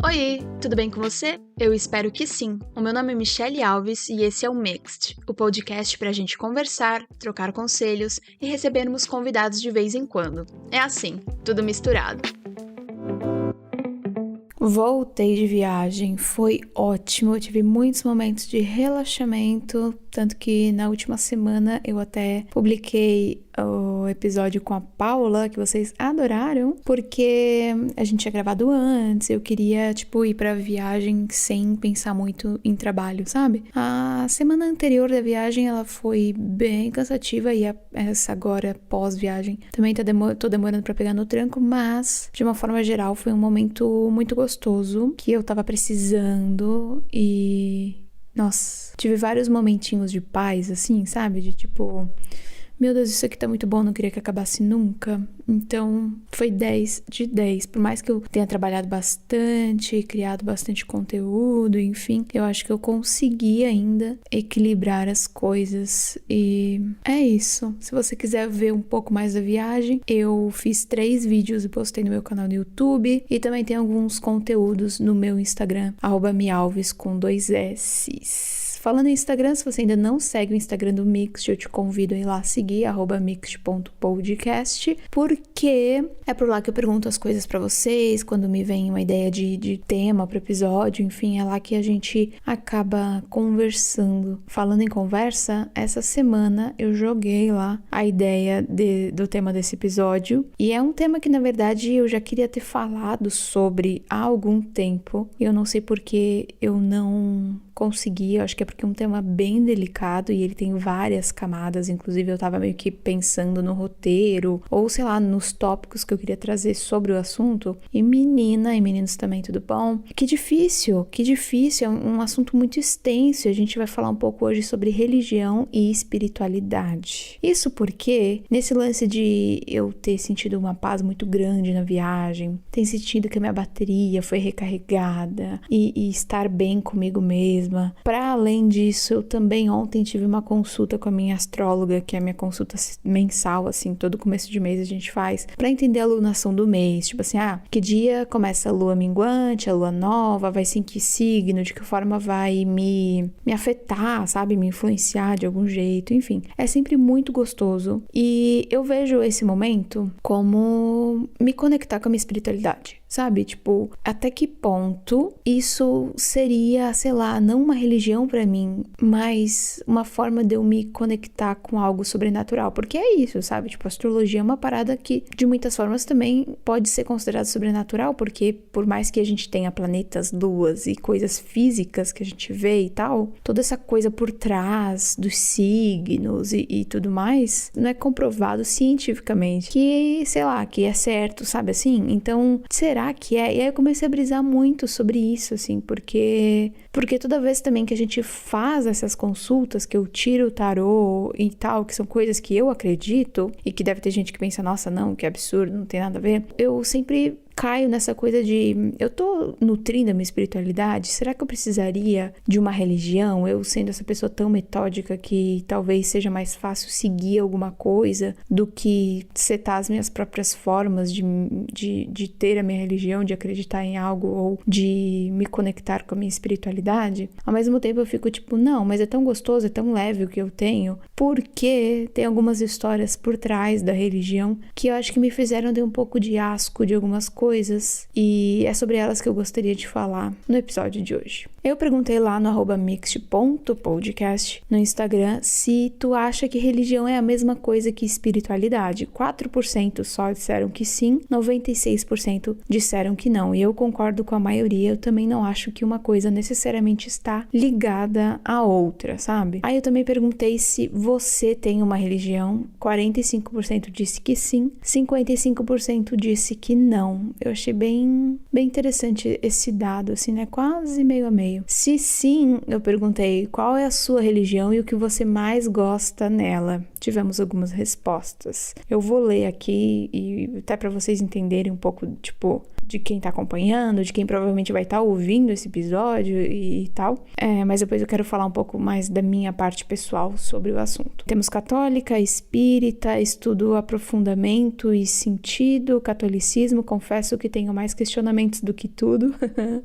Oi, tudo bem com você? Eu espero que sim. O meu nome é Michelle Alves e esse é o Mixed, o podcast pra gente conversar, trocar conselhos e recebermos convidados de vez em quando. É assim, tudo misturado. Voltei de viagem, foi ótimo, eu tive muitos momentos de relaxamento, tanto que na última semana eu até publiquei o episódio com a Paula, que vocês adoraram, porque a gente tinha gravado antes, eu queria, ir pra viagem sem pensar muito em trabalho, sabe? A semana anterior da viagem, ela foi bem cansativa e essa agora, pós-viagem, também tô demorando pra pegar no tranco, mas, de uma forma geral, foi um momento muito gostoso, que eu tava precisando e... Nossa, tive vários momentinhos de paz, assim, sabe? Meu Deus, isso aqui tá muito bom, não queria que acabasse nunca. Então, foi 10 de 10. Por mais que eu tenha trabalhado bastante, criado bastante conteúdo, enfim, eu acho que eu consegui ainda equilibrar as coisas. E é isso. Se você quiser ver um pouco mais da viagem, eu fiz 3 vídeos e postei no meu canal no YouTube. E também tem alguns conteúdos no meu Instagram, @mialves com 2 S's. Falando em Instagram, se você ainda não segue o Instagram do Mixed, eu te convido a ir lá seguir, @mixed.podcast, porque é por lá que eu pergunto as coisas pra vocês, quando me vem uma ideia de tema pro episódio, enfim, é lá que a gente acaba conversando. Falando em conversa, essa semana eu joguei lá a ideia do tema desse episódio, e é um tema que, na verdade, eu já queria ter falado sobre há algum tempo, e eu não sei porque eu não consegui, eu acho que é porque é um tema bem delicado e ele tem várias camadas, inclusive eu tava meio que pensando no roteiro, ou sei lá, nos tópicos que eu queria trazer sobre o assunto, e menina, e meninos também, tudo bom? Que difícil, é um assunto muito extenso, e a gente vai falar um pouco hoje sobre religião e espiritualidade. Isso porque, nesse lance de eu ter sentido uma paz muito grande na viagem, ter sentido que a minha bateria foi recarregada, e estar bem comigo mesma. Para além disso, eu também ontem tive uma consulta com a minha astróloga, que é a minha consulta mensal, assim, todo começo de mês a gente faz, para entender a lunação do mês, que dia começa a lua minguante, a lua nova, vai ser em que signo, de que forma vai me afetar, sabe, me influenciar de algum jeito, enfim, é sempre muito gostoso e eu vejo esse momento como me conectar com a minha espiritualidade. Sabe? Até que ponto isso seria, sei lá, não uma religião pra mim, mas uma forma de eu me conectar com algo sobrenatural. Porque é isso, sabe? A astrologia é uma parada que, de muitas formas, também pode ser considerada sobrenatural, porque por mais que a gente tenha planetas, luas e coisas físicas que a gente vê e tal, toda essa coisa por trás dos signos e tudo mais, não é comprovado cientificamente que, sei lá, que é certo, sabe assim? Então, será que é? E aí eu comecei a brisar muito sobre isso, assim, porque toda vez também que a gente faz essas consultas, que eu tiro o tarô e tal, que são coisas que eu acredito, e que deve ter gente que pensa, nossa, não, que absurdo, não tem nada a ver, eu sempre caio nessa coisa de, eu tô nutrindo a minha espiritualidade, será que eu precisaria de uma religião? Eu sendo essa pessoa tão metódica que talvez seja mais fácil seguir alguma coisa do que setar as minhas próprias formas de ter a minha religião, de acreditar em algo ou de me conectar com a minha espiritualidade. Ao mesmo tempo eu fico não, mas é tão gostoso, é tão leve o que eu tenho, porque tem algumas histórias por trás da religião que eu acho que me fizeram ter um pouco de asco de algumas coisas, e é sobre elas que eu gostaria de falar no episódio de hoje. Eu perguntei lá no @mixed.podcast no Instagram se tu acha que religião é a mesma coisa que espiritualidade. 4% só disseram que sim, 96% disseram que não. E eu concordo com a maioria, eu também não acho que uma coisa necessariamente está ligada à outra, sabe? Aí eu também perguntei se você tem uma religião. 45% disse que sim, 55% disse que não. Eu achei bem interessante esse dado, assim, né? Quase meio a meio. Se sim, eu perguntei qual é a sua religião e o que você mais gosta nela. Tivemos algumas respostas. Eu vou ler aqui e até para vocês entenderem um pouco, de quem tá acompanhando, de quem provavelmente vai estar ouvindo esse episódio e tal. Mas depois eu quero falar um pouco mais da minha parte pessoal sobre o assunto. Temos católica, espírita, estudo aprofundamento e sentido, catolicismo, confesso que tenho mais questionamentos do que tudo.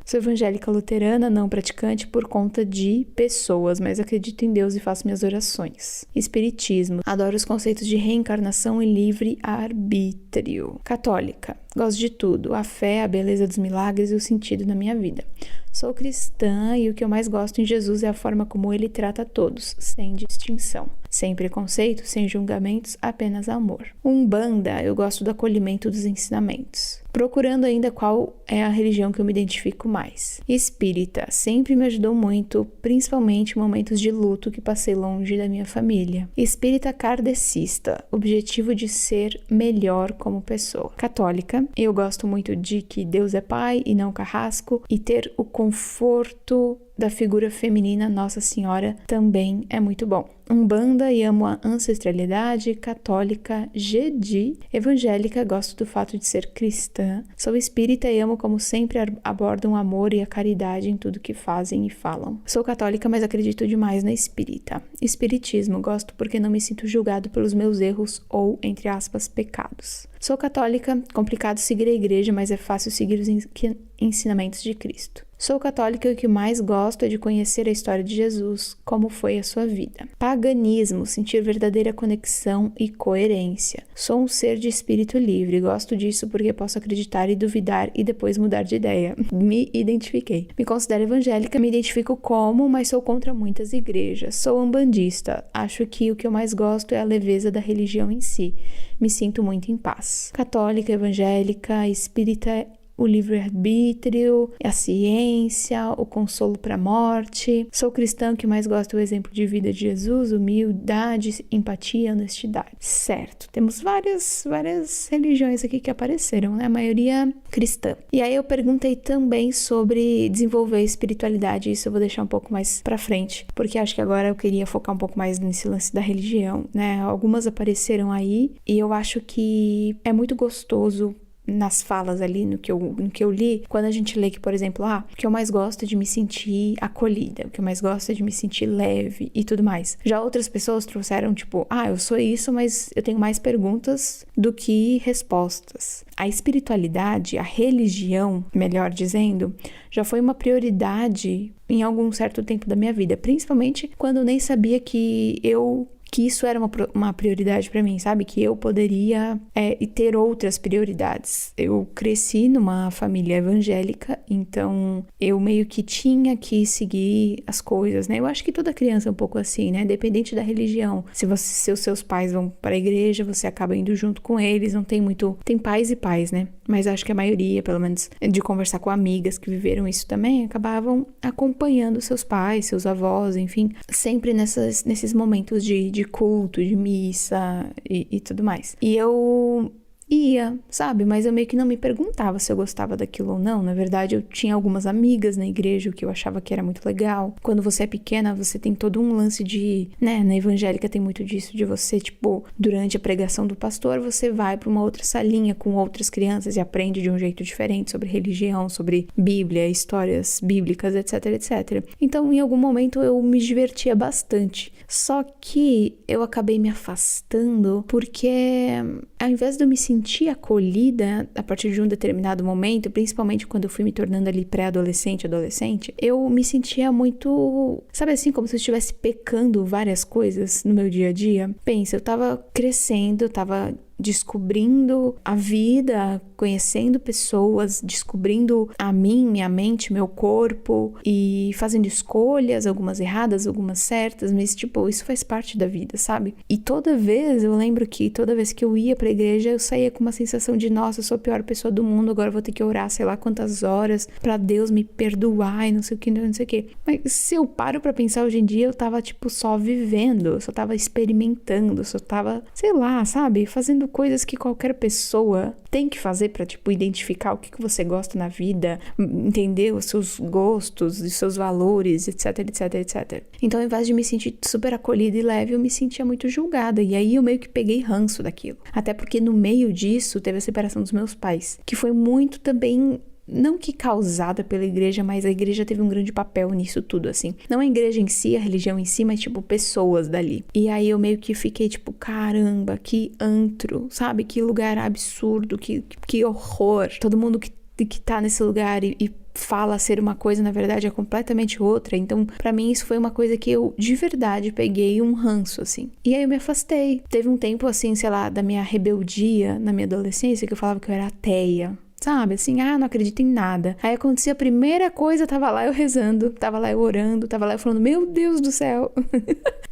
Sou evangélica luterana, não praticante por conta de pessoas, mas acredito em Deus e faço minhas orações. Espiritismo, adoro os conceitos de reencarnação e livre-arbítrio. Católica, gosto de tudo, a fé, a beleza dos milagres e o sentido na minha vida. Sou cristã e o que eu mais gosto em Jesus é a forma como ele trata todos, sem distinção. Sem preconceito, sem julgamentos, apenas amor. Umbanda, eu gosto do acolhimento dos ensinamentos. Procurando ainda qual é a religião que eu me identifico mais. Espírita, sempre me ajudou muito, principalmente em momentos de luto que passei longe da minha família. Espírita kardecista, objetivo de ser melhor como pessoa. Católica, eu gosto muito de que Deus é pai e não carrasco, e ter o conforto da figura feminina Nossa Senhora também é muito bom. Umbanda e amo a ancestralidade, católica, Jedi, evangélica, gosto do fato de ser cristã, sou espírita e amo como sempre abordam o amor e a caridade em tudo que fazem e falam. Sou católica, mas acredito demais na espírita. Espiritismo, gosto porque não me sinto julgado pelos meus erros ou, entre aspas, pecados. Sou católica, complicado seguir a igreja, mas é fácil seguir os ensinamentos de Cristo. Sou católica e o que mais gosto é de conhecer a história de Jesus, como foi a sua vida. Paganismo, sentir verdadeira conexão e coerência. Sou um ser de espírito livre, gosto disso porque posso acreditar e duvidar e depois mudar de ideia. Me identifiquei. Me considero evangélica, me identifico como, mas sou contra muitas igrejas. Sou umbandista, acho que o que eu mais gosto é a leveza da religião em si. Me sinto muito em paz. Católica, evangélica, espírita, o livre-arbítrio, a ciência, o consolo para a morte. Sou cristã, que mais gosto do exemplo de vida de Jesus, humildade, empatia, honestidade. Certo, temos várias religiões aqui que apareceram, né? A maioria cristã. E aí eu perguntei também sobre desenvolver espiritualidade, isso eu vou deixar um pouco mais pra frente, porque acho que agora eu queria focar um pouco mais nesse lance da religião, né? Algumas apareceram aí e eu acho que é muito gostoso nas falas ali, no que eu li, quando a gente lê que, por exemplo, o que eu mais gosto é de me sentir acolhida, o que eu mais gosto é de me sentir leve e tudo mais. Já outras pessoas trouxeram, tipo, eu sou isso, mas eu tenho mais perguntas do que respostas. A espiritualidade, a religião, melhor dizendo, já foi uma prioridade em algum certo tempo da minha vida, principalmente quando eu nem sabia que isso era uma prioridade pra mim, sabe? Que eu poderia ter outras prioridades. Eu cresci numa família evangélica, então eu meio que tinha que seguir as coisas, né? Eu acho que toda criança é um pouco assim, né? Dependente da religião. Se os seus pais vão pra igreja, você acaba indo junto com eles, não tem muito... Tem pais e pais, né? Mas acho que a maioria, pelo menos de conversar com amigas que viveram isso também, acabavam acompanhando seus pais, seus avós, enfim, sempre nesses momentos de culto, de missa e tudo mais. E eu ia, sabe? Mas eu meio que não me perguntava se eu gostava daquilo ou não. Na verdade, eu tinha algumas amigas na igreja, o que eu achava que era muito legal. Quando você é pequena, você tem todo um lance de... né? Na evangélica tem muito disso, de você, tipo, durante a pregação do pastor, você vai pra uma outra salinha com outras crianças e aprende de um jeito diferente sobre religião, sobre Bíblia, histórias bíblicas, etc, etc. Então, em algum momento, eu me divertia bastante. Só que eu acabei me afastando porque, ao invés de eu me sentir acolhida a partir de um determinado momento, principalmente quando eu fui me tornando ali pré-adolescente, adolescente, eu me sentia muito, sabe assim, como se eu estivesse pecando várias coisas no meu dia a dia. Pensa, eu tava crescendo, eu tava descobrindo a vida, conhecendo pessoas, descobrindo a mim, minha mente, meu corpo e fazendo escolhas, algumas erradas, algumas certas, mas tipo, isso faz parte da vida, sabe? E eu lembro que toda vez que eu ia pra igreja, eu saía com uma sensação de, nossa, eu sou a pior pessoa do mundo, agora eu vou ter que orar sei lá quantas horas pra Deus me perdoar e não sei o que, não sei o que. Mas se eu paro pra pensar hoje em dia, eu tava tipo só vivendo, eu só tava experimentando, eu só tava, sei lá, sabe? Fazendo fazendo coisas que qualquer pessoa tem que fazer pra, tipo, identificar o que você gosta na vida, entender os seus gostos, os seus valores, etc, etc, etc. Então, ao invés de me sentir super acolhida e leve, eu me sentia muito julgada. E aí, eu meio que peguei ranço daquilo. Até porque no meio disso, teve a separação dos meus pais, que foi muito também... não que causada pela igreja, mas a igreja teve um grande papel nisso tudo, assim. Não a igreja em si, a religião em si, mas, tipo, pessoas dali. E aí eu meio que fiquei, tipo, caramba, que antro, sabe? Que lugar absurdo, que horror. Todo mundo que tá nesse lugar e fala ser uma coisa, na verdade, é completamente outra. Então, pra mim, isso foi uma coisa que eu, de verdade, peguei um ranço, assim. E aí eu me afastei. Teve um tempo, assim, sei lá, da minha rebeldia na minha adolescência, que eu falava que eu era ateia. Sabe, assim, não acredito em nada. Aí acontecia a primeira coisa, tava lá eu rezando, tava lá eu orando, tava lá eu falando, meu Deus do céu.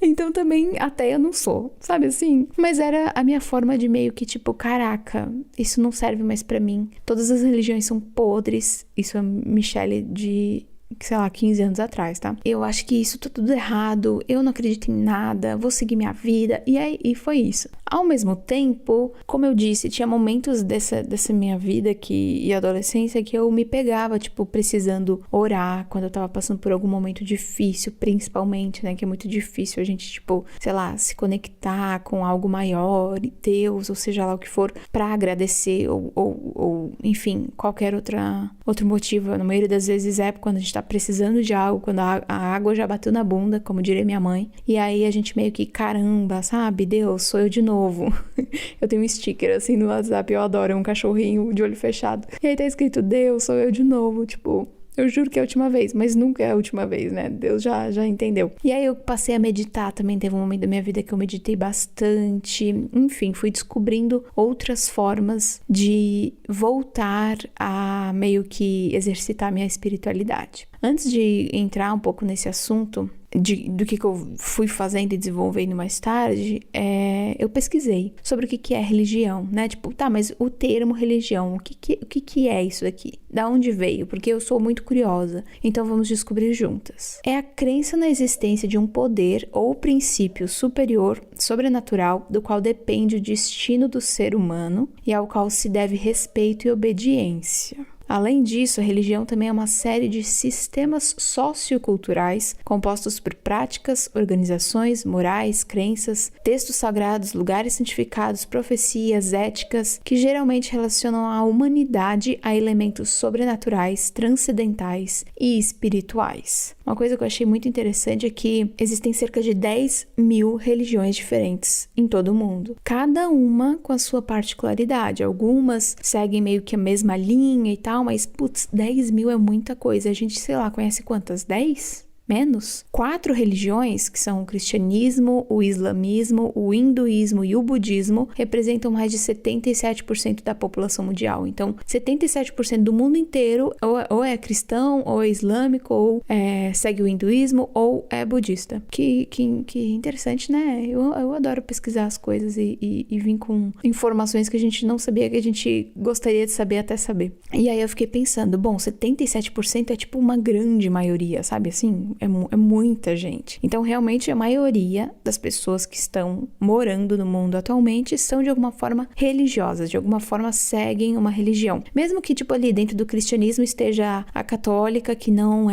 Então também até eu não sou, sabe assim? Mas era a minha forma de meio que tipo, caraca, isso não serve mais pra mim. Todas as religiões são podres. Isso é Michelle de... sei lá, 15 anos atrás, tá? Eu acho que isso tá tudo errado, eu não acredito em nada, vou seguir minha vida, e foi isso. Ao mesmo tempo, como eu disse, tinha momentos dessa minha vida e adolescência que eu me pegava, tipo, precisando orar quando eu tava passando por algum momento difícil, principalmente, né, que é muito difícil a gente, tipo, sei lá, se conectar com algo maior, Deus, ou seja lá o que for, pra agradecer, ou enfim, qualquer outro motivo. Na maioria das vezes é quando a gente tá precisando de algo, quando a água já bateu na bunda, como diria minha mãe, e aí a gente meio que, caramba, sabe, Deus, sou eu de novo. Eu tenho um sticker assim no WhatsApp, eu adoro, é um cachorrinho de olho fechado, e aí tá escrito, Deus, sou eu de novo, tipo... Eu juro que é a última vez, mas nunca é a última vez, né? Deus já entendeu. E aí eu passei a meditar também, teve um momento da minha vida que eu meditei bastante. Enfim, fui descobrindo outras formas de voltar a meio que exercitar minha espiritualidade. Antes de entrar um pouco nesse assunto, do que eu fui fazendo e desenvolvendo mais tarde, eu pesquisei sobre o que é religião, né? Tipo, tá, mas o termo religião, o que é isso daqui? Da onde veio? Porque eu sou muito curiosa, então vamos descobrir juntas. É a crença na existência de um poder ou princípio superior, sobrenatural, do qual depende o destino do ser humano e ao qual se deve respeito e obediência. Além disso, a religião também é uma série de sistemas socioculturais compostos por práticas, organizações, morais, crenças, textos sagrados, lugares santificados, profecias, éticas, que geralmente relacionam a humanidade a elementos sobrenaturais, transcendentais e espirituais. Uma coisa que eu achei muito interessante é que existem cerca de 10 mil religiões diferentes em todo o mundo, cada uma com a sua particularidade. Algumas seguem meio que a mesma linha e tal, mas, putz, 10 mil é muita coisa. A gente, sei lá, conhece quantas? 10? Menos? 4 religiões, que são o cristianismo, o islamismo, o hinduísmo e o budismo, representam mais de 77% da população mundial. Então, 77% do mundo inteiro ou é cristão, ou é islâmico, ou segue o hinduísmo, ou é budista. Que interessante, né? Eu adoro pesquisar as coisas e vir com informações que a gente não sabia, que a gente gostaria de saber até saber. E aí eu fiquei pensando, bom, 77% é tipo uma grande maioria, sabe assim? É muita gente. Então, realmente, a maioria das pessoas que estão morando no mundo atualmente são, de alguma forma, religiosas. De alguma forma, seguem uma religião. Mesmo que, tipo, ali dentro do cristianismo esteja a católica, que não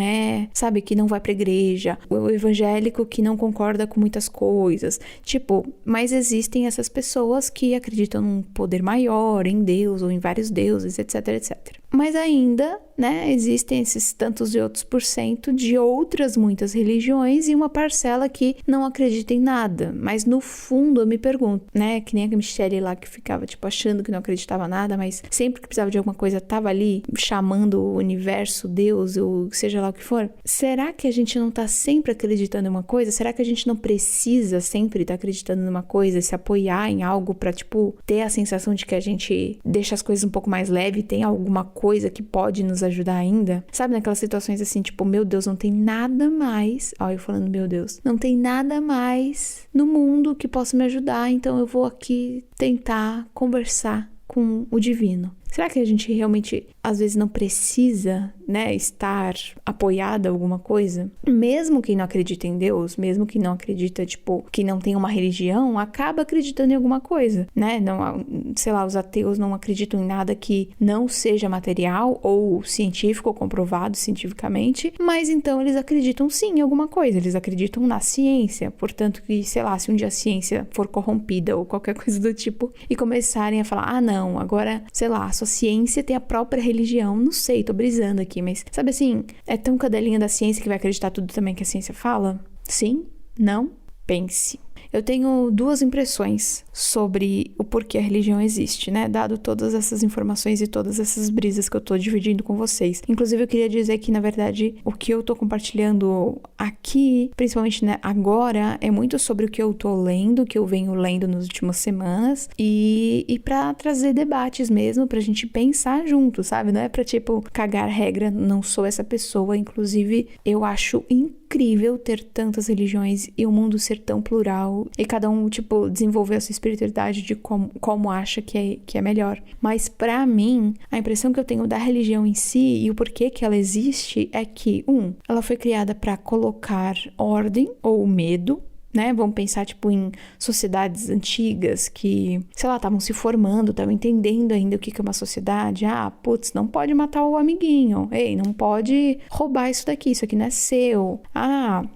sabe, que não vai pra igreja. O evangélico, que não concorda com muitas coisas. Tipo, mas existem essas pessoas que acreditam num poder maior, em Deus, ou em vários deuses, etc, etc. Mas ainda, né, existem esses tantos e outros % de outras muitas religiões e uma parcela que não acredita em nada. Mas no fundo eu me pergunto, né, que nem a Michelle lá que ficava tipo achando que não acreditava nada, mas sempre que precisava de alguma coisa tava ali chamando o universo, Deus, ou seja lá o que for. Será que a gente não tá sempre acreditando em uma coisa? Será que a gente não precisa sempre estar acreditando numa coisa, se apoiar em algo pra, tipo, ter a sensação de que a gente deixa as coisas um pouco mais leve, tem alguma coisa que pode nos ajudar ainda? Sabe, naquelas situações assim, tipo, meu Deus, não tem nada mais. Ó, eu falando, meu Deus, não tem nada mais no mundo que possa me ajudar, então eu vou aqui tentar conversar com o divino. Será que a gente realmente, às vezes, não precisa né, estar apoiada a alguma coisa. Mesmo quem não acredita em Deus, mesmo quem não acredita, tipo, que não tem uma religião, acaba acreditando em alguma coisa, né? Não, sei lá, os ateus não acreditam em nada que não seja material ou científico ou comprovado cientificamente, mas então eles acreditam sim em alguma coisa, eles acreditam na ciência, portanto que, sei lá, se um dia a ciência for corrompida ou qualquer coisa do tipo e começarem a falar, não, agora, sei lá, a sua ciência tem a própria religião, não sei, tô brisando aqui, mas sabe assim, é tão cadelinha da ciência que vai acreditar tudo também que a ciência fala? Sim? Não? Pense. Eu tenho duas impressões sobre o porquê a religião existe, né? Dado todas essas informações e todas essas brisas que eu tô dividindo com vocês. Inclusive, eu queria dizer que, na verdade, o que eu tô compartilhando aqui, principalmente, né, agora, é muito sobre o que eu tô lendo, o que eu venho lendo nas últimas semanas e pra trazer debates mesmo, pra gente pensar junto, sabe? Não é pra, tipo, cagar regra, não sou essa pessoa. Inclusive, eu acho incrível ter tantas religiões e o mundo ser tão plural e cada um, tipo, desenvolver a sua espiritualidade de como acha que é melhor. Mas pra mim, a impressão que eu tenho da religião em si e o porquê que ela existe é que, ela foi criada pra colocar ordem ou medo, né? Vamos pensar, tipo, em sociedades antigas que, sei lá, estavam se formando, estavam entendendo ainda o que é uma sociedade. Putz, não pode matar o amiguinho. Ei, não pode roubar isso aqui não é seu.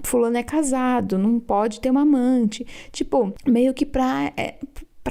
Fulano é casado, não pode ter uma amante. Tipo, meio que pra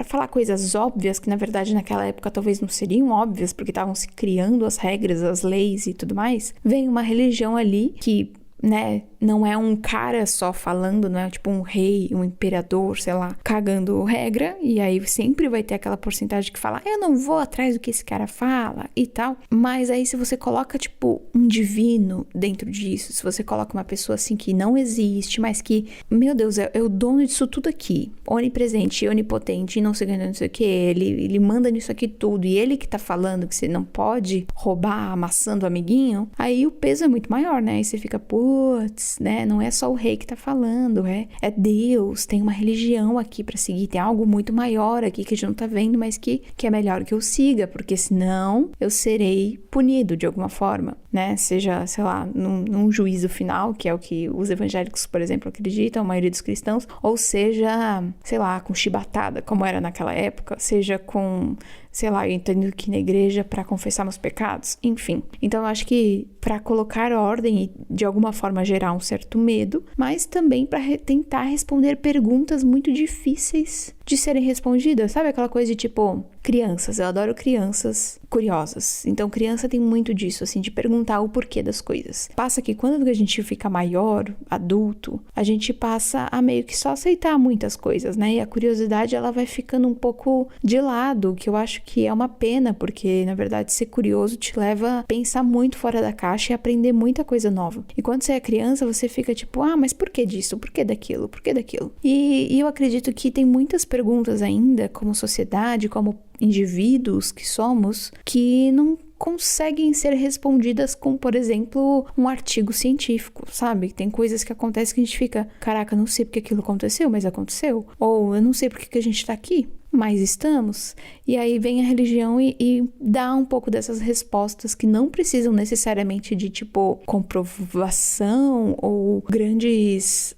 falar coisas óbvias, que na verdade naquela época talvez não seriam óbvias, porque estavam se criando as regras, as leis e tudo mais, vem uma religião ali que, né, não é um cara só falando, não é tipo um rei, um imperador, sei lá, cagando regra, e aí sempre vai ter aquela porcentagem que fala, eu não vou atrás do que esse cara fala e tal, mas aí se você coloca tipo um divino dentro disso, se você coloca uma pessoa assim que não existe, mas que, meu Deus, é o dono disso tudo aqui, onipresente, onipotente, não sei o que, ele manda nisso aqui tudo, e ele que tá falando que você não pode roubar amassando o amiguinho, aí o peso é muito maior, né, aí você fica, putz, né? Não é só o rei que tá falando, é Deus, tem uma religião aqui pra seguir, tem algo muito maior aqui que a gente não tá vendo, mas que é melhor que eu siga, porque senão eu serei punido de alguma forma, né? Seja, sei lá, num juízo final, que é o que os evangélicos, por exemplo, acreditam, a maioria dos cristãos, ou seja, sei lá, com chibatada, como era naquela época, seja com, sei lá, eu entendo que na igreja para confessar meus pecados, enfim. Então eu acho que para colocar ordem e de alguma forma gerar um certo medo, mas também para tentar responder perguntas muito difíceis de serem respondidas, sabe aquela coisa de tipo, crianças, eu adoro crianças curiosas, então criança tem muito disso, assim, de perguntar o porquê das coisas. Passa que quando a gente fica maior, adulto, a gente passa a meio que só aceitar muitas coisas, né, e a curiosidade ela vai ficando um pouco de lado, que eu acho que é uma pena, porque na verdade ser curioso te leva a pensar muito fora da caixa e aprender muita coisa nova. E quando você é criança, você fica tipo, mas por que disso? Por que daquilo? Por que daquilo? E eu acredito que tem muitas perguntas ainda, como sociedade, como indivíduos que somos, que não conseguem ser respondidas com, por exemplo, um artigo científico, sabe? Tem coisas que acontecem que a gente fica, caraca, não sei porque aquilo aconteceu, mas aconteceu. Ou eu não sei porque que a gente tá aqui, mas estamos. E aí vem a religião e dá um pouco dessas respostas que não precisam necessariamente de, tipo, comprovação ou grandes,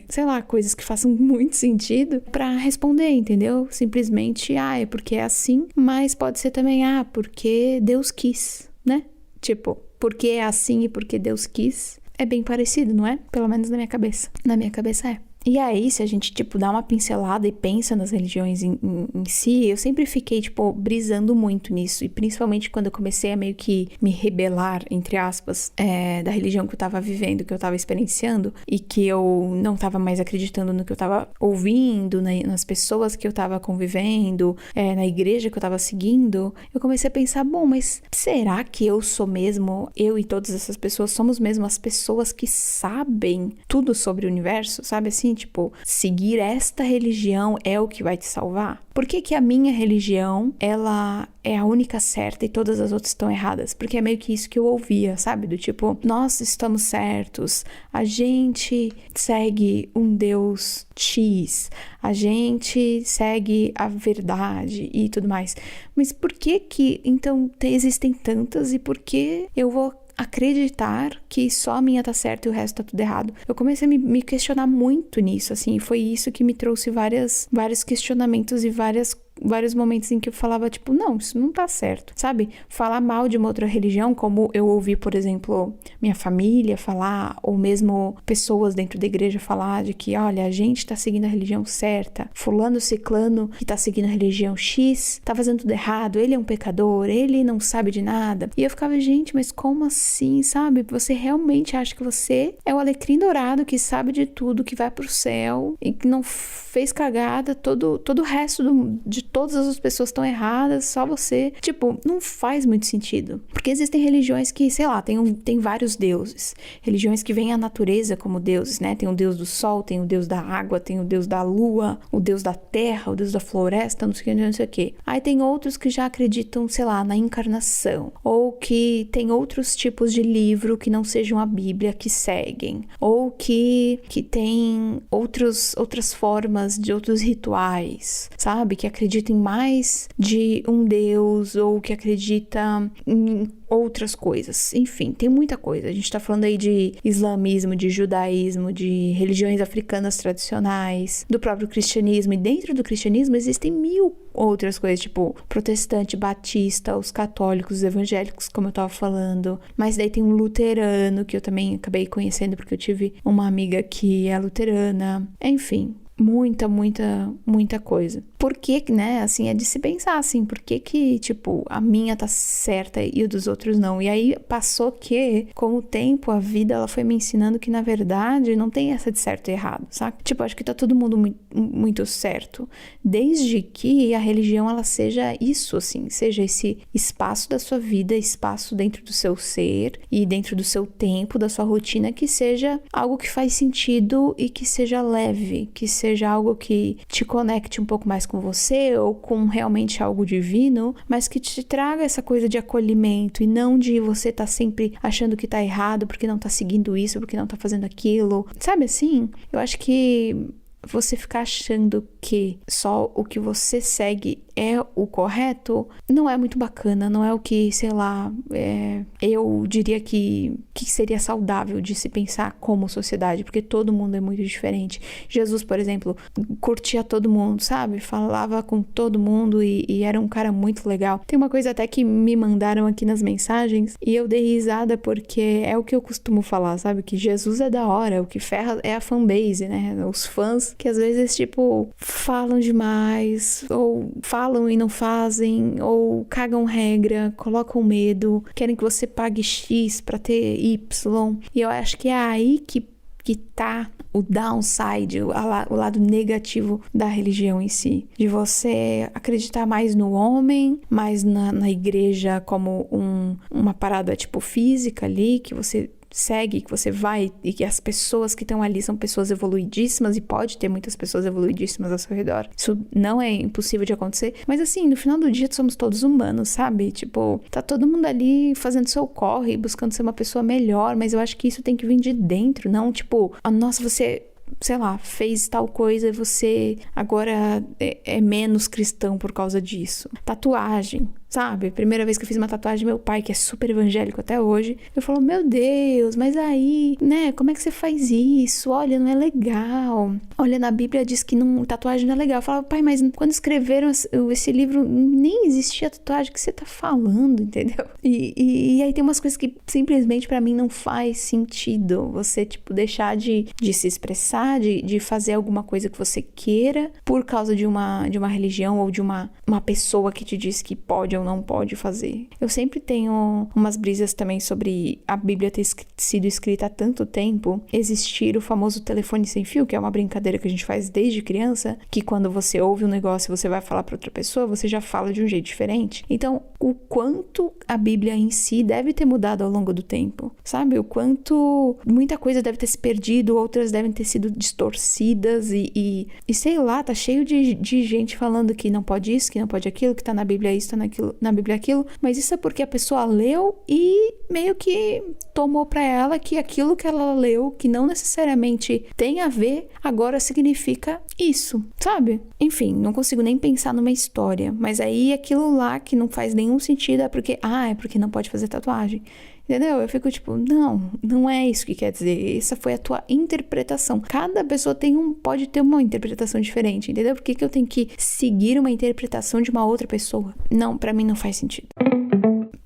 sei lá, coisas que façam muito sentido pra responder, entendeu? Simplesmente, é porque é assim, mas pode ser também, porque Deus quis, né? Tipo, porque é assim e porque Deus quis. É bem parecido, não é? Pelo menos na minha cabeça. Na minha cabeça é. E aí, se a gente, tipo, dá uma pincelada e pensa nas religiões em si, eu sempre fiquei, tipo, brisando muito nisso. E principalmente quando eu comecei a meio que me rebelar, entre aspas, da religião que eu tava vivendo, que eu tava experienciando, e que eu não tava mais acreditando no que eu tava ouvindo, nas pessoas que eu tava convivendo, na igreja que eu tava seguindo, eu comecei a pensar, bom, mas será que eu sou mesmo, eu e todas essas pessoas, somos mesmo as pessoas que sabem tudo sobre o universo, sabe assim? Tipo, seguir esta religião é o que vai te salvar? Por que a minha religião, ela é a única certa e todas as outras estão erradas? Porque é meio que isso que eu ouvia, sabe? Do tipo, nós estamos certos, a gente segue um Deus X, a gente segue a verdade e tudo mais. Mas por que então existem tantas e por que eu vou acreditar que só a minha tá certa e o resto tá tudo errado. Eu comecei a me questionar muito nisso, assim, e foi isso que me trouxe vários questionamentos e vários momentos em que eu falava, tipo, não, isso não tá certo, sabe? Falar mal de uma outra religião, como eu ouvi, por exemplo, minha família falar, ou mesmo pessoas dentro da igreja falar de que, olha, a gente tá seguindo a religião certa, fulano, ciclano, que tá seguindo a religião X, tá fazendo tudo errado, ele é um pecador, ele não sabe de nada. E eu ficava, gente, mas como assim, sabe? Você realmente acha que você é o alecrim dourado que sabe de tudo, que vai pro céu e que não fez cagada, todo o resto de todas as pessoas estão erradas, só você. Tipo, não faz muito sentido. Porque existem religiões que, sei lá, tem vários deuses. Religiões que veem a natureza como deuses, né? Tem o deus do sol, tem o deus da água, tem o deus da lua, o deus da terra, o deus da floresta, não sei o que. Aí tem outros que já acreditam, sei lá, na encarnação. Ou que tem outros tipos de livro que não sejam a Bíblia que seguem. Ou que tem outras formas de outros rituais, sabe? Que acreditam mais de um deus ou que acredita em outras coisas. Enfim, tem muita coisa. A gente tá falando aí de islamismo, de judaísmo, de religiões africanas tradicionais, do próprio cristianismo. E dentro do cristianismo existem 1000 outras coisas, tipo protestante, batista, os católicos, os evangélicos, como eu tava falando. Mas daí tem um luterano, que eu também acabei conhecendo porque eu tive uma amiga que é luterana. Enfim, muita coisa. Por que, né, assim, é de se pensar, assim, por que, tipo, a minha tá certa e o dos outros não? E aí passou que, com o tempo, a vida, ela foi me ensinando que, na verdade, não tem essa de certo e errado, sabe? Tipo, acho que tá todo mundo muito certo, desde que a religião, ela seja isso, assim, seja esse espaço da sua vida, espaço dentro do seu ser e dentro do seu tempo, da sua rotina, que seja algo que faz sentido e que seja leve, que seja algo que te conecte um pouco mais com você ou com realmente algo divino, mas que te traga essa coisa de acolhimento e não de você tá sempre achando que tá errado porque não tá seguindo isso, porque não tá fazendo aquilo. Sabe assim? Eu acho que você ficar achando que só o que você segue é o correto, não é muito bacana, não é o que, sei lá, eu diria que seria saudável de se pensar como sociedade, porque todo mundo é muito diferente. Jesus, por exemplo, curtia todo mundo, sabe? Falava com todo mundo e era um cara muito legal. Tem uma coisa até que me mandaram aqui nas mensagens e eu dei risada porque é o que eu costumo falar, sabe? Que Jesus é da hora, o que ferra é a fanbase, né? Os fãs que às vezes, tipo, falam demais, ou falam e não fazem, ou cagam regra, colocam medo, querem que você pague X pra ter Y. E eu acho que é aí que tá o downside, o lado negativo da religião em si. De você acreditar mais no homem, mais na igreja como uma parada, tipo, física ali, que você segue, que você vai e que as pessoas que estão ali são pessoas evoluidíssimas e pode ter muitas pessoas evoluidíssimas ao seu redor. Isso não é impossível de acontecer, mas assim, no final do dia somos todos humanos, sabe? Tipo, tá todo mundo ali fazendo seu corre, buscando ser uma pessoa melhor, mas eu acho que isso tem que vir de dentro, não tipo, nossa, você, sei lá, fez tal coisa e você agora é menos cristão por causa disso. Tatuagem, sabe? Primeira vez que eu fiz uma tatuagem, meu pai, que é super evangélico até hoje, eu falo, meu Deus, mas aí, né, como é que você faz isso? Olha, não é legal. Olha, na Bíblia diz que tatuagem não é legal. Eu falava, pai, mas quando escreveram esse livro, nem existia tatuagem que você tá falando, entendeu? E aí tem umas coisas que simplesmente pra mim não faz sentido. Você, tipo, deixar de se expressar, de fazer alguma coisa que você queira por causa de uma religião ou de uma pessoa que te diz que pode ou não pode fazer. Eu sempre tenho umas brisas também sobre a Bíblia ter sido escrita há tanto tempo, existir o famoso telefone sem fio, que é uma brincadeira que a gente faz desde criança, que quando você ouve um negócio e você vai falar para outra pessoa, você já fala de um jeito diferente. Então, o quanto a Bíblia em si deve ter mudado ao longo do tempo, sabe? O quanto muita coisa deve ter se perdido, outras devem ter sido distorcidas e sei lá, tá cheio de gente falando que não pode isso, que não pode aquilo, que tá na Bíblia isso, tá na Bíblia aquilo, mas isso é porque a pessoa leu e meio que tomou pra ela que aquilo que ela leu, que não necessariamente tem a ver, agora significa isso, sabe? Enfim, não consigo nem pensar numa história, mas aí aquilo lá que não faz nenhum sentido é porque não pode fazer tatuagem. Entendeu? Eu fico tipo, não é isso que quer dizer. Essa foi a tua interpretação. Cada pessoa pode ter uma interpretação diferente, entendeu? Por que eu tenho que seguir uma interpretação de uma outra pessoa? Não, pra mim não faz sentido.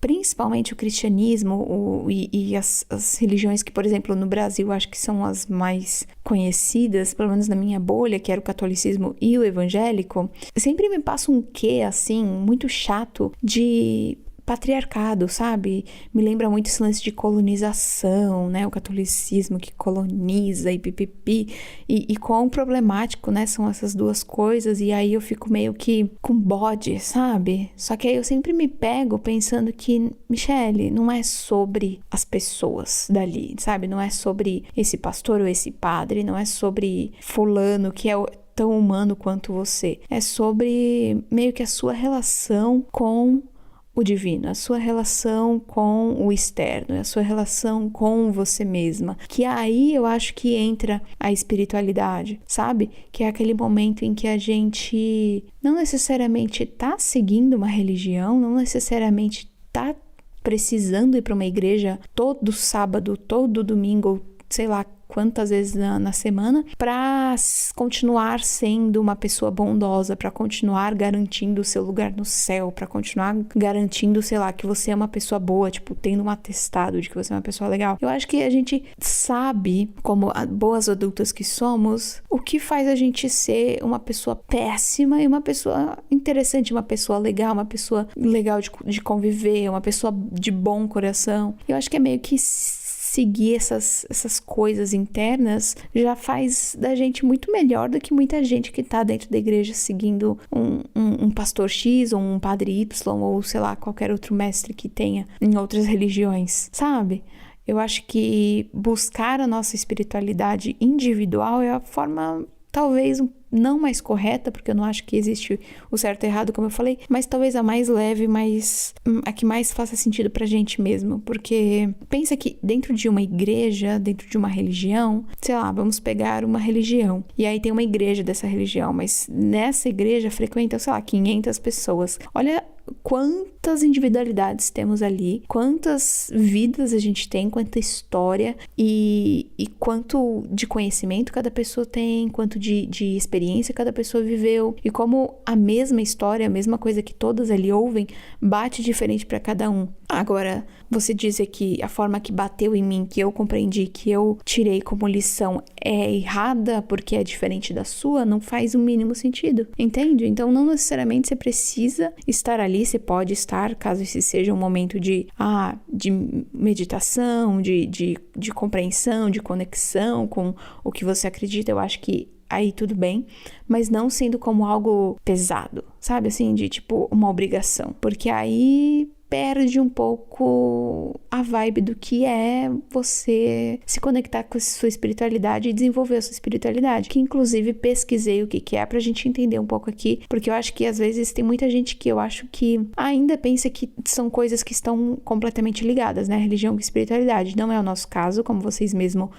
Principalmente o cristianismo e as religiões que, por exemplo, no Brasil, acho que são as mais conhecidas, pelo menos na minha bolha, que era o catolicismo e o evangélico, sempre me passa um quê, assim, muito chato de patriarcado, sabe? Me lembra muito esse lance de colonização, né? O catolicismo que coloniza e pipipi. E quão problemático, né? São essas duas coisas. E aí eu fico meio que com bode, sabe? Só que aí eu sempre me pego pensando que, Michele, não é sobre as pessoas dali, sabe? Não é sobre esse pastor ou esse padre. Não é sobre fulano que é tão humano quanto você. É sobre meio que a sua relação com o divino, a sua relação com o externo, a sua relação com você mesma, que aí eu acho que entra a espiritualidade, sabe? Que é aquele momento em que a gente não necessariamente tá seguindo uma religião, não necessariamente tá precisando ir para uma igreja todo sábado, todo domingo, ou sei lá quantas vezes na semana, para continuar sendo uma pessoa bondosa, para continuar garantindo o seu lugar no céu, para continuar garantindo, sei lá, que você é uma pessoa boa, tipo, tendo um atestado de que você é uma pessoa legal. Eu acho que a gente sabe, como boas adultas que somos, o que faz a gente ser uma pessoa péssima e uma pessoa interessante, uma pessoa legal de conviver, uma pessoa de bom coração. Eu acho que é meio que seguir essas coisas internas já faz da gente muito melhor do que muita gente que tá dentro da igreja seguindo um pastor X ou um padre Y ou sei lá, qualquer outro mestre que tenha em outras religiões, sabe? Eu acho que buscar a nossa espiritualidade individual é a forma talvez não mais correta, porque eu não acho que existe o certo e errado, como eu falei, mas talvez a mais leve, a que mais faça sentido pra gente mesmo, porque pensa que dentro de uma igreja, dentro de uma religião, sei lá, vamos pegar uma religião, e aí tem uma igreja dessa religião, mas nessa igreja frequentam, sei lá, 500 pessoas. Olha quantas individualidades temos ali, quantas vidas a gente tem, quanta história e quanto de conhecimento cada pessoa tem, quanto de experiência cada pessoa viveu, e como a mesma história, a mesma coisa que todas ali ouvem, bate diferente para cada um. Agora, você dizer que a forma que bateu em mim, que eu compreendi, que eu tirei como lição é errada porque é diferente da sua, não faz o mínimo sentido, entende? Então não necessariamente você precisa estar ali, você pode estar, caso esse seja um momento de meditação, de compreensão, de conexão com o que você acredita. Eu acho que aí tudo bem, mas não sendo como algo pesado, sabe? Assim, de tipo uma obrigação, porque aí perde um pouco a vibe do que é você se conectar com a sua espiritualidade e desenvolver a sua espiritualidade, que inclusive pesquisei o que é pra gente entender um pouco aqui, porque eu acho que às vezes tem muita gente que eu acho que ainda pensa que são coisas que estão completamente ligadas, né? Religião e espiritualidade. Não é o nosso caso, como vocês mesmo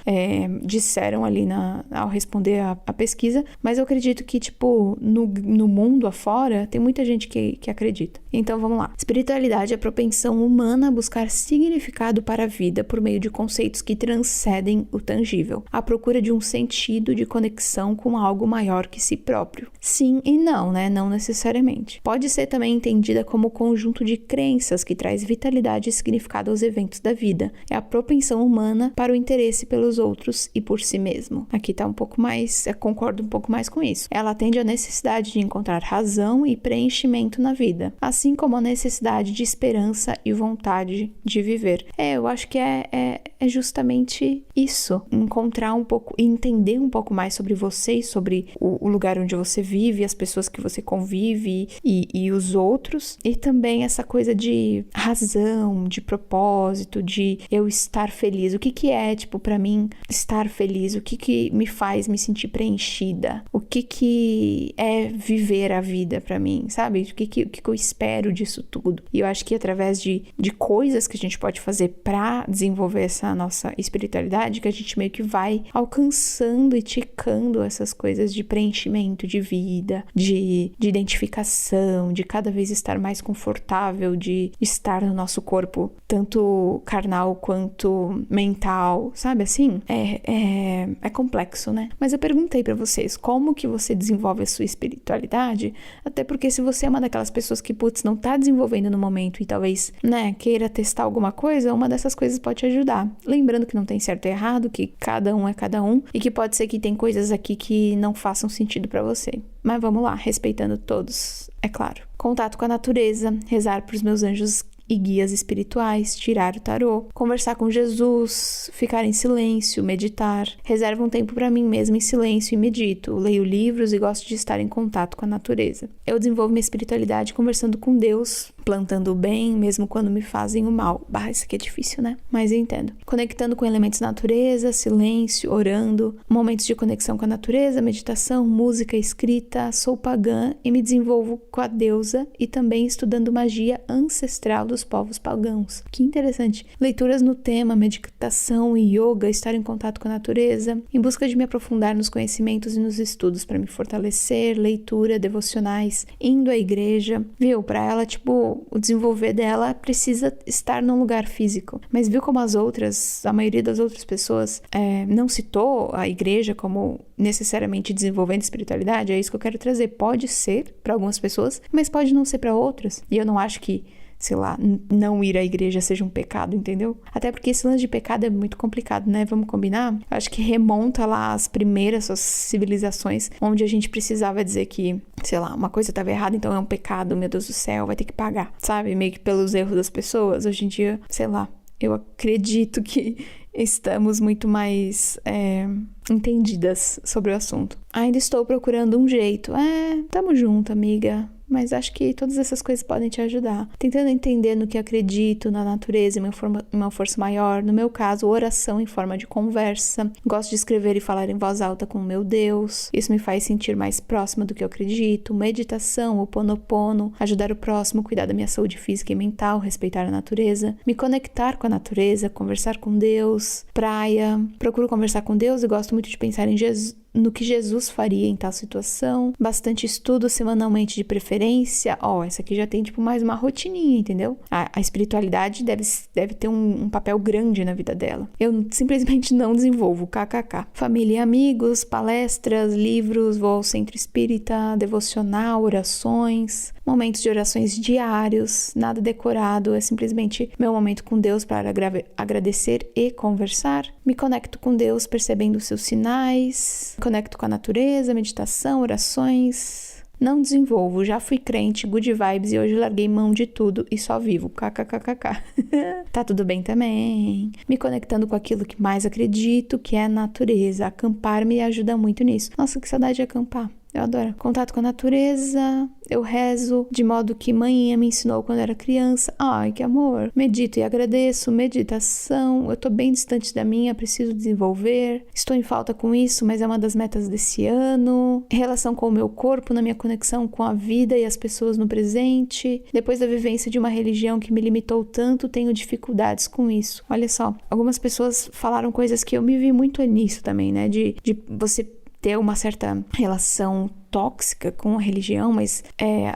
disseram ali ao responder a pesquisa, mas eu acredito que, tipo, no mundo afora, tem muita gente que acredita. Então, vamos lá. Espiritualidade é a propensão humana a buscar significado para a vida por meio de conceitos que transcendem o tangível, à procura de um sentido de conexão com algo maior que si próprio. Sim e não, né? Não necessariamente. Pode ser também entendida como conjunto de crenças que traz vitalidade e significado aos eventos da vida. É a propensão humana para o interesse pelos outros e por si mesmo. Aqui tá um pouco mais, eu concordo um pouco mais com isso. Ela atende à necessidade de encontrar razão e preenchimento na vida, assim como a necessidade de esperança e vontade de viver. viver. Eu acho que é justamente isso. Encontrar um pouco, entender um pouco mais sobre você e sobre o lugar onde você vive, as pessoas que você convive e os outros. E também essa coisa de razão, de propósito, de eu estar feliz. O que é, tipo, pra mim, estar feliz? O que me faz me sentir preenchida? O que é viver a vida pra mim, sabe? O que eu espero disso tudo? E eu acho que através de coisas que a gente pode fazer pra desenvolver essa nossa espiritualidade, que a gente meio que vai alcançando e ticando essas coisas de preenchimento de vida, de identificação, de cada vez estar mais confortável, de estar no nosso corpo, tanto carnal quanto mental, sabe assim? É complexo, né? Mas eu perguntei pra vocês, como que você desenvolve a sua espiritualidade? Até porque se você é uma daquelas pessoas que, não tá desenvolvendo no momento e talvez, queira testar alguma coisa, uma dessas coisas pode te ajudar. Lembrando que não tem certo e errado, que cada um é cada um e que pode ser que tem coisas aqui que não façam sentido pra você. Mas vamos lá, respeitando todos, é claro. Contato com a natureza, rezar pros meus anjos e guias espirituais, tirar o tarô, conversar com Jesus, ficar em silêncio, meditar. Reservo um tempo para mim mesma em silêncio e medito. Leio livros e gosto de estar em contato com a natureza. Eu desenvolvo minha espiritualidade conversando com Deus, plantando o bem, mesmo quando me fazem o mal. Isso aqui é difícil, né? Mas eu entendo. Conectando com elementos da natureza, silêncio, orando, momentos de conexão com a natureza, meditação, música, escrita. Sou pagã e me desenvolvo com a deusa e também estudando magia ancestral dos povos pagãos. Que interessante. Leituras no tema, meditação e yoga, estar em contato com a natureza, em busca de me aprofundar nos conhecimentos e nos estudos para me fortalecer, leitura, devocionais, indo à igreja. Viu? Para ela, o desenvolver dela precisa estar num lugar físico. Mas viu como a maioria das outras pessoas não citou a igreja como necessariamente desenvolvendo espiritualidade? É isso que eu quero trazer. Pode ser para algumas pessoas, mas pode não ser para outras. E eu não acho que não ir à igreja seja um pecado, entendeu? Até porque esse lance de pecado é muito complicado, né? Vamos combinar? Acho que remonta lá às primeiras civilizações, onde a gente precisava dizer que, uma coisa estava errada, então é um pecado, meu Deus do céu, vai ter que pagar, sabe? Meio que pelos erros das pessoas. Hoje em dia, eu acredito que estamos muito mais entendidas sobre o assunto. Ainda estou procurando um jeito. Tamo junto, amiga. Mas acho que todas essas coisas podem te ajudar. Tentando entender no que acredito, na natureza, em uma força maior. No meu caso, oração em forma de conversa. Gosto de escrever e falar em voz alta com o meu Deus. Isso me faz sentir mais próxima do que eu acredito. Meditação, Ho'oponopono, ajudar o próximo, cuidar da minha saúde física e mental, respeitar a natureza. Me conectar com a natureza, conversar com Deus. Praia. Procuro conversar com Deus e gosto muito de pensar em no que Jesus faria em tal situação. Bastante estudo semanalmente de preferência. Essa aqui já tem mais uma rotininha, entendeu? A espiritualidade deve ter um papel grande na vida dela. Eu simplesmente não desenvolvo, kkk. Família e amigos, palestras, livros, vou ao centro espírita, devocional, orações, momentos de orações diários, nada decorado, é simplesmente meu momento com Deus para agradecer e conversar. Me conecto com Deus percebendo os seus sinais, conecto com a natureza, meditação, orações. Não desenvolvo, já fui crente, good vibes e hoje larguei mão de tudo e só vivo, kkkk. Tá tudo bem também. Me conectando com aquilo que mais acredito, que é a natureza. Acampar me ajuda muito nisso. Nossa, que saudade de acampar. Eu adoro. Contato com a natureza, eu rezo de modo que manhã me ensinou quando era criança. Ai, que amor. Medito e agradeço. Meditação, eu tô bem distante da minha, preciso desenvolver. Estou em falta com isso, mas é uma das metas desse ano. Relação com o meu corpo, na minha conexão com a vida e as pessoas no presente. Depois da vivência de uma religião que me limitou tanto, tenho dificuldades com isso. Olha só, algumas pessoas falaram coisas que eu me vi muito nisso também, né? De você ter uma certa relação tóxica com a religião, mas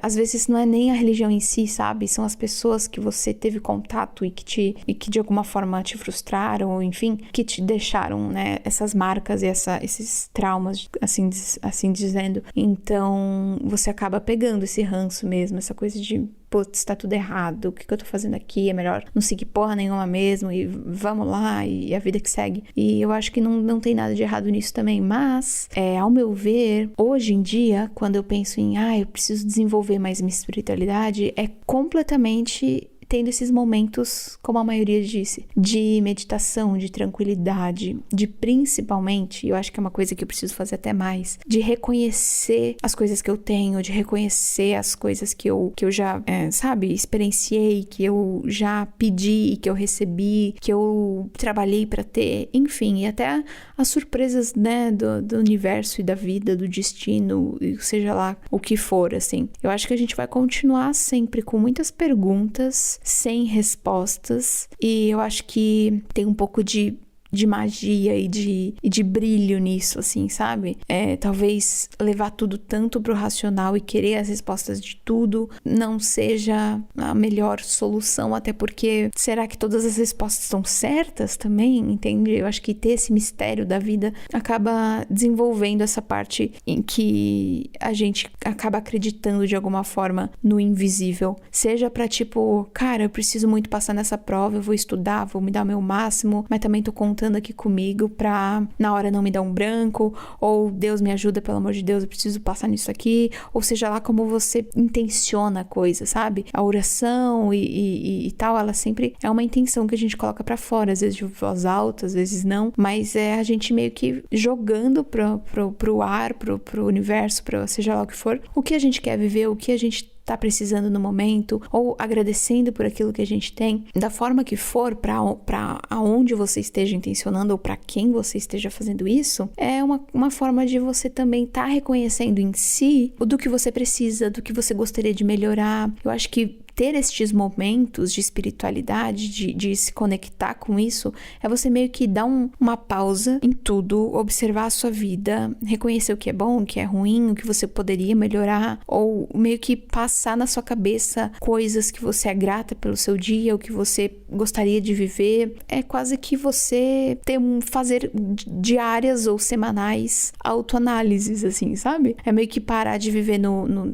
às vezes não é nem a religião em si, sabe? São as pessoas que você teve contato e que de alguma forma te frustraram, ou enfim, que te deixaram, né, essas marcas e esses traumas, assim dizendo. Então, você acaba pegando esse ranço mesmo, essa coisa de putz, tá tudo errado, o que eu tô fazendo aqui? É melhor não seguir porra nenhuma mesmo e vamos lá, e a vida que segue. E eu acho que não tem nada de errado nisso também, mas, ao meu ver, hoje em dia, quando eu penso em, eu preciso desenvolver mais minha espiritualidade, é completamente tendo esses momentos, como a maioria disse, de meditação, de tranquilidade, de principalmente, eu acho que é uma coisa que eu preciso fazer até mais, de reconhecer as coisas que eu tenho, de reconhecer as coisas que eu já, experienciei, que eu já pedi, que eu recebi, que eu trabalhei pra ter, enfim, e até as surpresas, né, do universo e da vida, do destino, seja lá o que for, assim. Eu acho que a gente vai continuar sempre com muitas perguntas, sem respostas, e eu acho que tem um pouco de magia e de brilho nisso, assim, sabe? Talvez levar tudo tanto pro racional e querer as respostas de tudo não seja a melhor solução, até porque será que todas as respostas estão certas também, entende? Eu acho que ter esse mistério da vida acaba desenvolvendo essa parte em que a gente acaba acreditando de alguma forma no invisível, seja pra tipo, cara, eu preciso muito passar nessa prova, eu vou estudar, vou me dar o meu máximo, mas também tô contando aqui comigo pra na hora não me dar um branco, ou Deus me ajuda, pelo amor de Deus, eu preciso passar nisso aqui, ou seja lá como você intenciona a coisa, sabe? A oração e tal, ela sempre é uma intenção que a gente coloca pra fora, às vezes de voz alta, às vezes não, mas é a gente meio que jogando pro ar, pro universo, seja lá o que for, o que a gente quer viver, o que a gente tá precisando no momento, ou agradecendo por aquilo que a gente tem, da forma que for, pra aonde você esteja intencionando ou pra quem você esteja fazendo isso, é uma forma de você também tá reconhecendo em si do que você precisa, do que você gostaria de melhorar. Eu acho que ter estes momentos de espiritualidade, de se conectar com isso, é você meio que dar uma pausa em tudo, observar a sua vida, reconhecer o que é bom, o que é ruim, o que você poderia melhorar, ou meio que passar na sua cabeça coisas que você é grata pelo seu dia, o que você gostaria de viver. É quase que você fazer diárias ou semanais autoanálises, assim, sabe? É meio que parar de viver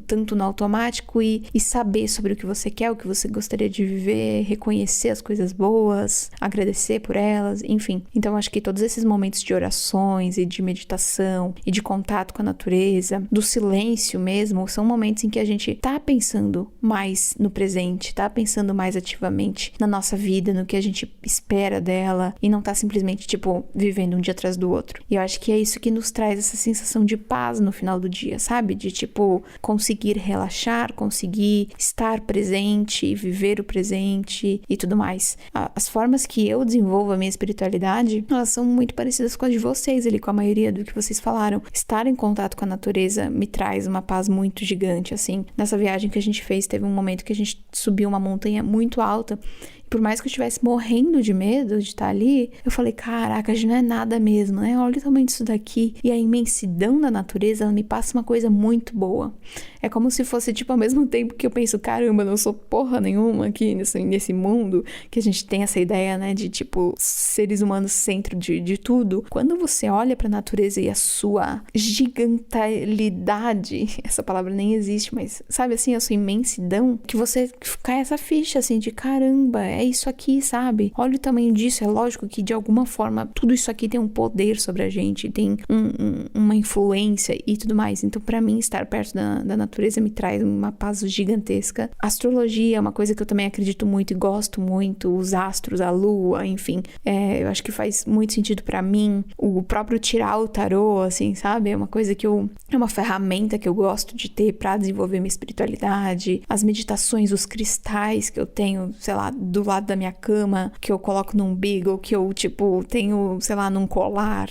tanto no automático e saber sobre o que você quer, o que você gostaria de viver, reconhecer as coisas boas, agradecer por elas, enfim. Então acho que todos esses momentos de orações e de meditação e de contato com a natureza, do silêncio mesmo, são momentos em que a gente tá pensando mais no presente, tá pensando mais ativamente na nossa vida, no que a gente espera dela e não tá simplesmente, tipo, vivendo um dia atrás do outro. E eu acho que é isso que nos traz essa sensação de paz no final do dia, sabe? De, tipo, conseguir relaxar, conseguir estar presente, viver o presente e tudo mais. As formas que eu desenvolvo a minha espiritualidade, elas são muito parecidas com as de vocês ali, com a maioria do que vocês falaram. Estar em contato com a natureza me traz uma paz muito gigante, assim. Nessa viagem que a gente fez, teve um momento que a gente subiu uma montanha muito alta. Por mais que eu estivesse morrendo de medo de estar ali, eu falei, caraca, não é nada mesmo, né? Olha o tamanho disso daqui. E a imensidão da natureza, ela me passa uma coisa muito boa. É como se fosse, tipo, ao mesmo tempo que eu penso, caramba, eu não sou porra nenhuma aqui nesse mundo, que a gente tem essa ideia, né, de, tipo, seres humanos centro de tudo. Quando você olha pra natureza e a sua gigantalidade, essa palavra nem existe, mas, sabe assim, a sua imensidão, que você cai essa ficha, assim, de caramba, é isso aqui, sabe? Olha o tamanho disso, é lógico que de alguma forma tudo isso aqui tem um poder sobre a gente, tem uma influência e tudo mais. Então, pra mim, estar perto da natureza me traz uma paz gigantesca. Astrologia é uma coisa que eu também acredito muito e gosto muito, os astros, a lua, enfim, eu acho que faz muito sentido pra mim. O próprio tirar o tarô, assim, sabe? É uma coisa que é uma ferramenta que eu gosto de ter pra desenvolver minha espiritualidade. As meditações, os cristais que eu tenho, sei lá, do lado da minha cama, que eu coloco num umbigo, que eu, tipo, tenho, sei lá, num colar.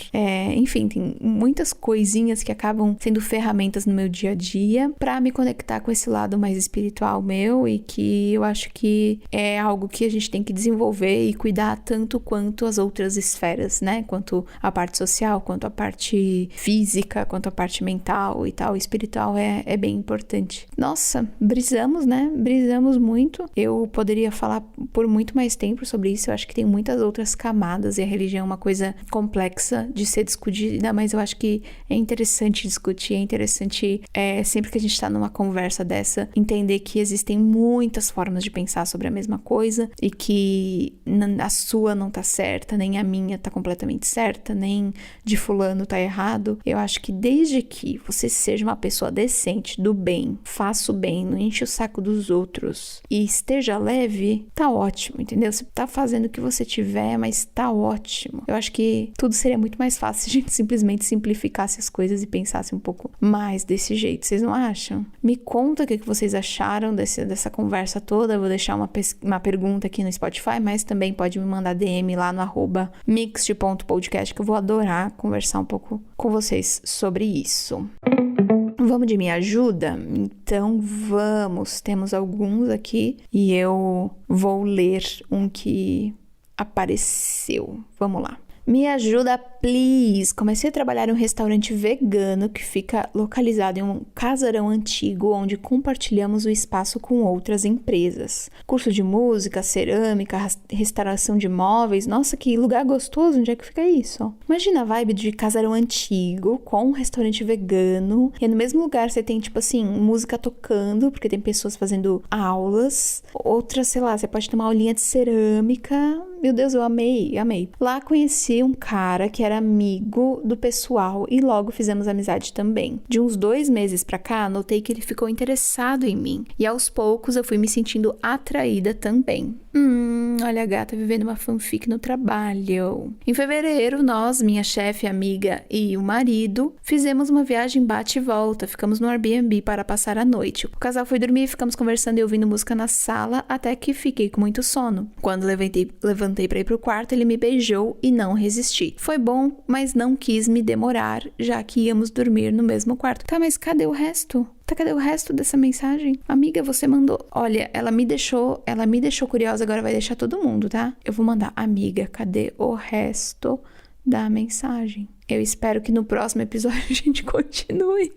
Enfim, tem muitas coisinhas que acabam sendo ferramentas no meu dia a dia pra me conectar com esse lado mais espiritual meu e que eu acho que é algo que a gente tem que desenvolver e cuidar tanto quanto as outras esferas, né? Quanto a parte social, quanto a parte física, quanto a parte mental e tal. O espiritual é bem importante. Nossa, brisamos, né? Brisamos muito. Eu poderia falar por por muito mais tempo sobre isso. Eu acho que tem muitas outras camadas e a religião é uma coisa complexa de ser discutida, mas eu acho que é interessante discutir, é interessante sempre que a gente tá numa conversa dessa, entender que existem muitas formas de pensar sobre a mesma coisa e que a sua não tá certa, nem a minha tá completamente certa, nem de fulano tá errado. Eu acho que desde que você seja uma pessoa decente, do bem, faça o bem, não enche o saco dos outros e esteja leve, tá ótimo, entendeu? Você tá fazendo o que você tiver, mas tá ótimo. Eu acho que tudo seria muito mais fácil se a gente simplesmente simplificasse as coisas e pensasse um pouco mais desse jeito. Vocês não acham? Me conta o que vocês acharam dessa conversa toda. Eu vou deixar uma pergunta aqui no Spotify, mas também pode me mandar DM lá no @mixed.podcast, que eu vou adorar conversar um pouco com vocês sobre isso. Vamos de Me Ajuda? Então vamos, temos alguns aqui e eu vou ler um que apareceu. Vamos lá. Me ajuda, please! Comecei a trabalhar em um restaurante vegano que fica localizado em um casarão antigo onde compartilhamos o espaço com outras empresas. Curso de música, cerâmica, restauração de móveis. Nossa, que lugar gostoso! Onde é que fica isso? Imagina a vibe de casarão antigo com um restaurante vegano. E no mesmo lugar você tem, tipo assim, música tocando, porque tem pessoas fazendo aulas. Outras, sei lá, você pode ter uma aulinha de cerâmica. Meu Deus, eu amei, amei. Lá conheci um cara que era amigo do pessoal e logo fizemos amizade também. De uns 2 meses pra cá, notei que ele ficou interessado em mim. E aos poucos eu fui me sentindo atraída também. Olha a gata vivendo uma fanfic no trabalho. Em fevereiro, nós, minha chefe, amiga e o marido, fizemos uma viagem bate e volta. Ficamos no Airbnb para passar a noite. O casal foi dormir e ficamos conversando e ouvindo música na sala até que fiquei com muito sono. Quando levantei para ir pro quarto, ele me beijou e não resisti. Foi bom, mas não quis me demorar, já que íamos dormir no mesmo quarto. Tá, mas cadê o resto? Cadê o resto dessa mensagem? Amiga, você mandou... Olha, ela me deixou curiosa, agora vai deixar todo mundo, tá? Eu vou mandar, amiga, cadê o resto da mensagem? Eu espero que no próximo episódio a gente continue.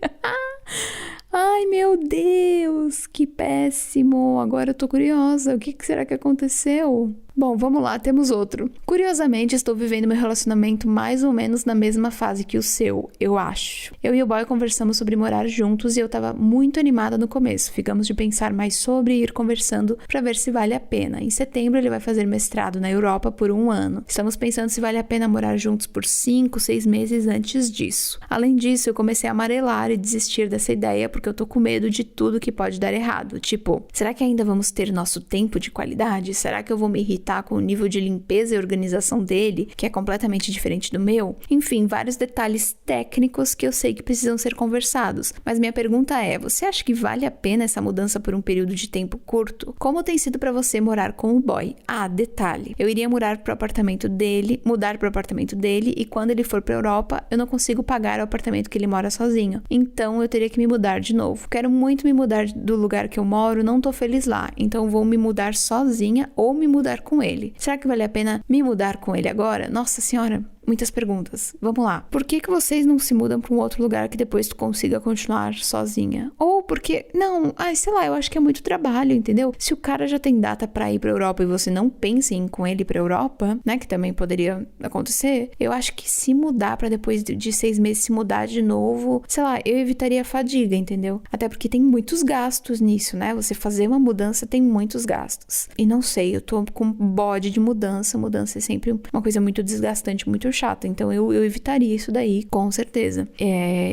Ai, meu Deus, que péssimo. Agora eu tô curiosa. O que será que aconteceu? Bom, vamos lá, temos outro. Curiosamente, estou vivendo meu relacionamento mais ou menos na mesma fase que o seu, eu acho. Eu e o boy conversamos sobre morar juntos e eu tava muito animada no começo. Ficamos de pensar mais sobre e ir conversando pra ver se vale a pena. Em setembro, ele vai fazer mestrado na Europa por 1 ano. Estamos pensando se vale a pena morar juntos por 5, 6 meses antes disso. Além disso, eu comecei a amarelar e desistir dessa ideia porque eu tô com medo de tudo que pode dar errado. Tipo, será que ainda vamos ter nosso tempo de qualidade? Será que eu vou me irritar com o nível de limpeza e organização dele, que é completamente diferente do meu? Enfim, vários detalhes técnicos que eu sei que precisam ser conversados. Mas minha pergunta é, você acha que vale a pena essa mudança por um período de tempo curto? Como tem sido pra você morar com o boy? Ah, detalhe. Eu iria mudar pro apartamento dele e quando ele for pra Europa, eu não consigo pagar o apartamento que ele mora sozinho. Então, eu teria que me mudar de novo. Quero muito me mudar do lugar que eu moro, não tô feliz lá. Então, vou me mudar sozinha ou me mudar com ele. Será que vale a pena me mudar com ele agora? Nossa senhora, muitas perguntas. Vamos lá. Por que vocês não se mudam para um outro lugar que depois tu consiga continuar sozinha? Ou porque... Não, sei lá, eu acho que é muito trabalho, entendeu? Se o cara já tem data pra ir pra Europa e você não pensa em ir com ele pra Europa, né, que também poderia acontecer, eu acho que se mudar pra depois de 6 meses se mudar de novo, sei lá, eu evitaria a fadiga, entendeu? Até porque tem muitos gastos nisso, né? Você fazer uma mudança tem muitos gastos. E não sei, eu tô com bode de mudança. Mudança é sempre uma coisa muito desgastante, muito chata. Então eu evitaria isso daí, com certeza.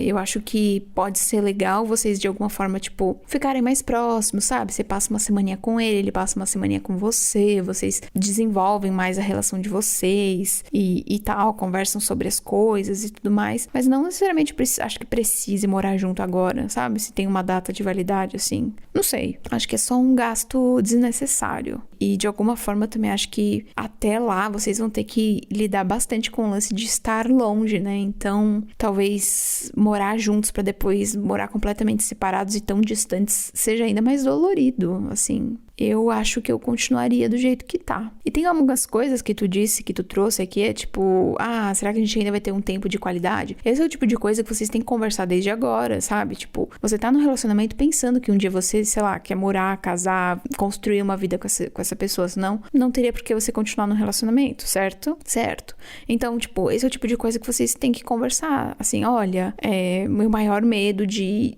Eu acho que pode ser legal vocês de alguma forma, tipo, ficarem mais próximos, sabe? Você passa uma semaninha com ele passa uma semaninha com você, vocês desenvolvem mais a relação de vocês e tal, conversam sobre as coisas e tudo mais. Mas não necessariamente acho que precise morar junto agora, sabe? Se tem uma data de validade, assim. Não sei. Acho que é só um gasto desnecessário. E de alguma forma eu também acho que até lá vocês vão ter que lidar bastante com o lance de estar longe, né? Então, talvez morar juntos pra depois morar completamente separados e tão distantes seja ainda mais dolorido, assim. eu acho que eu continuaria do jeito que tá. E tem algumas coisas que tu disse, que tu trouxe aqui, é tipo, será que a gente ainda vai ter um tempo de qualidade? Esse é o tipo de coisa que vocês têm que conversar desde agora, sabe? Tipo, você tá no relacionamento pensando que um dia você, sei lá, quer morar, casar, construir uma vida com essa pessoa, senão não teria por que você continuar no relacionamento, certo? Certo. Então, tipo, esse é o tipo de coisa que vocês têm que conversar, assim, olha, meu maior medo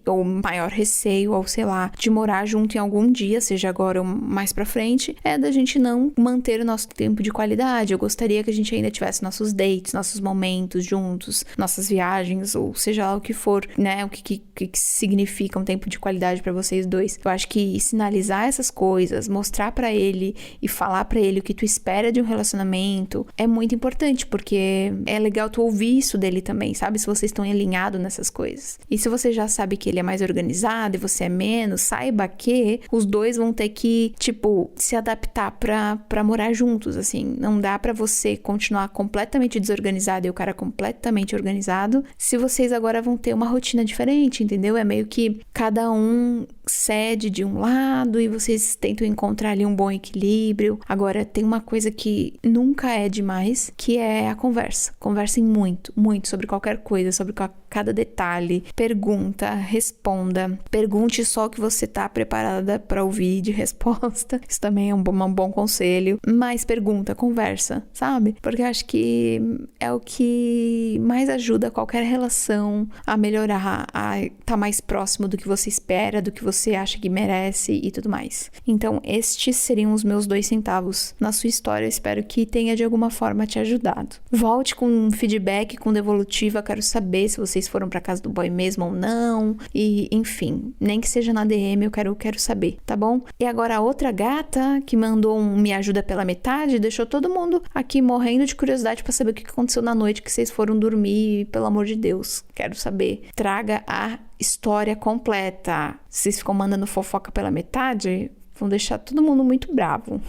ou maior receio, ou sei lá, de morar junto em algum dia, seja agora ou mais pra frente, é da gente não manter o nosso tempo de qualidade. Eu gostaria que a gente ainda tivesse nossos dates, nossos momentos juntos, nossas viagens, ou seja lá o que for, né, o que significa um tempo de qualidade pra vocês dois. Eu acho que sinalizar essas coisas, mostrar pra ele e falar pra ele o que tu espera de um relacionamento é muito importante, porque é legal tu ouvir isso dele também, sabe? Se vocês estão alinhados nessas coisas. E se você já sabe que ele é mais organizado e você é menos, saiba que os dois vão ter que, tipo, se adaptar pra morar juntos, assim. Não dá pra você continuar completamente desorganizado e o cara completamente organizado se vocês agora vão ter uma rotina diferente, entendeu? É meio que cada um cede de um lado e vocês tentam encontrar ali um bom equilíbrio. Agora, tem uma coisa que nunca é demais, que é a conversa. Conversem muito, muito sobre qualquer coisa, sobre cada detalhe. Pergunta, responda. Pergunte só o que você tá preparada pra ouvir de resposta. Isso também é um bom conselho. Mas pergunta, conversa, sabe? Porque eu acho que é o que mais ajuda qualquer relação a melhorar, a tá mais próximo do que você espera, do que você acha que merece e tudo mais. Então, estes seriam os meus 2 centavos na sua história. Eu espero que tenha de alguma forma te ajudado. Volte com um feedback, com devolutiva. Quero saber se vocês foram pra casa do boy mesmo ou não. E, enfim, nem que seja na DM, eu quero saber, tá bom? E agora a outra gata que mandou um me ajuda pela metade, deixou todo mundo aqui morrendo de curiosidade pra saber o que aconteceu na noite que vocês foram dormir, pelo amor de Deus. Quero saber. Traga a história completa. Vocês ficam mandando fofoca pela metade, vão deixar todo mundo muito bravo.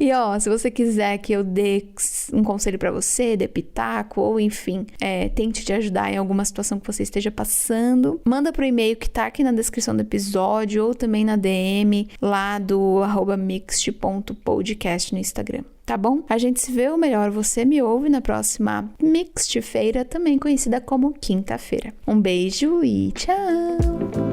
E se você quiser que eu dê um conselho pra você, dê pitaco, ou enfim, tente te ajudar em alguma situação que você esteja passando, manda pro e-mail que tá aqui na descrição do episódio, ou também na DM lá do @mixt.podcast no Instagram. Tá bom? A gente se vê, ou melhor, você me ouve na próxima Mixt-feira, também conhecida como quinta-feira. Um beijo e tchau!